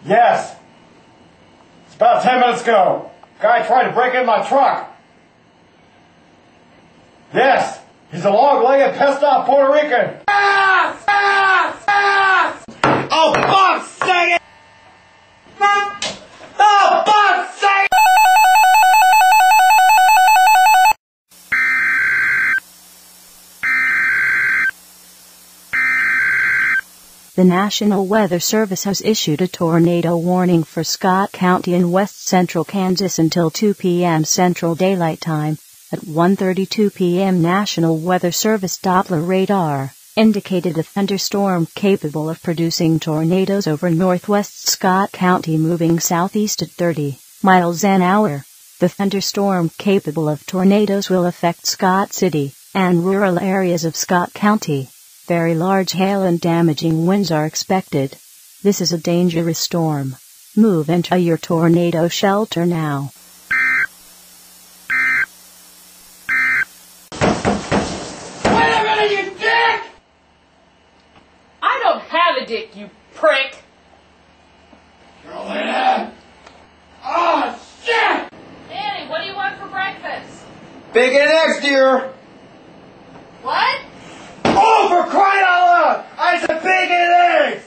Yes. It's about 10 minutes ago. Guy tried to break in my truck. Yes. He's a long-legged, pissed-off Puerto Rican. Oh, fuck's sake! Oh, fuck's sake! The National Weather Service has issued a tornado warning for Scott County in west-central Kansas until 2 p.m. Central Daylight Time. At 1:32 p.m. National Weather Service Doppler radar indicated a thunderstorm capable of producing tornadoes over northwest Scott County moving southeast at 30 miles an hour. The thunderstorm capable of tornadoes will affect Scott City and rural areas of Scott County. Very large hail and damaging winds are expected. This is a dangerous storm. Move into your tornado shelter now. Wait a minute, you dick! I don't have a dick, you prick! Carolina! Oh, shit! Danny, what do you want for breakfast? Bacon and eggs, dear! What? Oh, for crying out loud! I said bacon and eggs!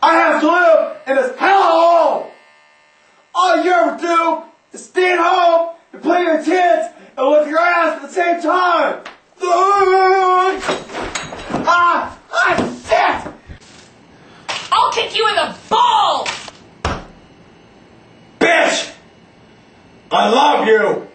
I have to live in this hellhole! All you ever do is stay at home and play with your kids and lift your ass at the same time! Shit! I'll kick you in the balls! Bitch! I love you!